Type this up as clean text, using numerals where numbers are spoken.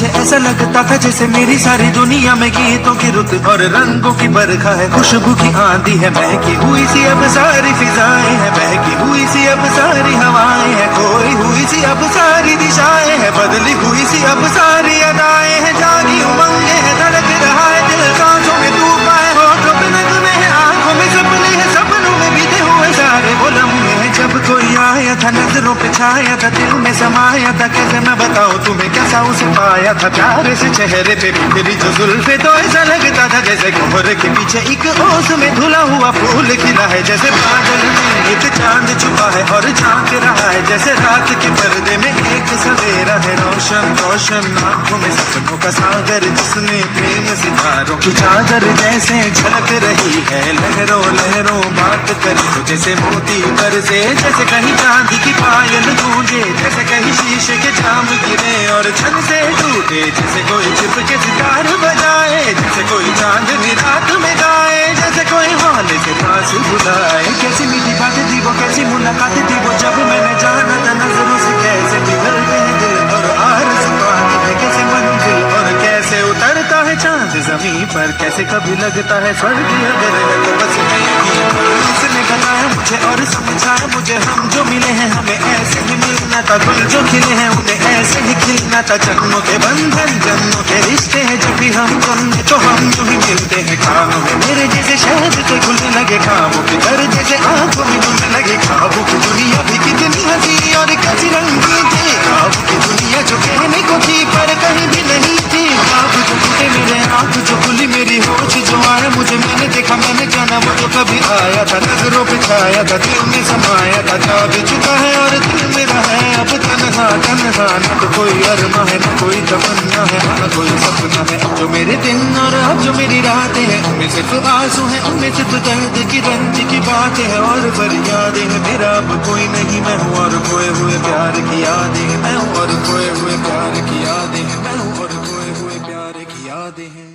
मुझे ऐसा लगता था जैसे मेरी सारी दुनिया में गीतों की रुत और रंगों की बरखा है, खुशबू की आंधी है, महकी हुई सी अब सारी फिजाएं हैं, महकी हुई सी अब सारी हवाएं हैं, खोई हुई सी अब सारी दिशाएं हैं, बदली हुई सी अब सारी अदाएं हैं, जागी उमंगे है, धड़क रहा है दिल, सांसों में तूफान है, होठों पे नगमे है, आंखों में सपने हैं, सपनों में बीते हुए सारे वो लम्हे हैं। जब कोई आया था नजरों पे छाया था, दिल में समाया था, कैसे मैं बताऊं तुम्हें कैसा उसे पाया था, प्यारे से चेहरे पे बिखरी जो जुल्फे, तो ऐसा लगता था जैसे कोहरे के पीछे एक ओस में धुला हुआ फूल खिला है, जैसे बादल में एक चांद छुपा है और झांक रहा है, जैसे रात के पर्दे में एक सवेरा है, रोशन रोशन आंखों में सपनों का सागर, जिसने प्रेम सितारों की चादर जैसे झलक रही है, लहरों लहरों बात करे तो जैसे मोती बरसे, जैसे कहीं चांदी की पायल गूंजे, जैसे कहीं शीशे के जाम गिरे और छन से टूटे, जैसे कोई छिप के सितार बजाए, जैसे कोई चांदनी रात में गाए, जैसे कोई हाल के पास बुलाए। कैसी मीठी बातें थी वो, कैसी मुलाकातें थी वो, जब मैंने जाना था नजरों से कैसे पिघलते हैं दिल और आरज़ू आती है कैसे मंजिल, और कैसे उतरता है चांद जमीन पर, कैसे कभी लगता है स्वर्ग अगर है तो बस मैं यहीं पर। उसने बताया मुझे और समझाया मुझे, हम जो मिले हैं हमें ऐसे ही मिलना था, गुल जो खिले हैं उन्हें ऐसे ही खिलना था, जन्मों के बंधन जन्मों के रिश्ते हैं, जब भी हम जन्मे तो हम जो ही मिलते हैं, कानों में मेरे जैसे शहद के खुलने लगे ख्वाबों की तर, जैसे आंखों में घुलने लगे ख्वाबों की दुनिया भी कितनी हंसी और कैसी रंगी थी, ख्वाबों की दुनिया जो कहने को थी पर कहीं भी नहीं थी, ख्वाब जो टूटे मेरे आंख जो खुली मेरी होश जो आया मुझे, मैंने देखा मैंने जाना वो जो कभी आया था, नजरों पे छाया था, दिल में समाया था, जा भी चुका है और दिल मेरा है अब तन्हा तन्हा, न तो कोई अरमा है न कोई तमन्ना है न कोई सपना है, अब जो मेरे दिन और अब जो मेरी रातें हैं उनमें सिर्फ आंसू है, उनमें सिर्फ दर्द की रंज की बातें हैं और फरियादें हैं, मेरा अब कोई नहीं मैं हूँ और खोए हुए प्यार की यादें हैं, मैं हूँ और खोए हुए प्यार की यादें हैं, मैं हूँ और खोए हुए प्यार की यादें हैं।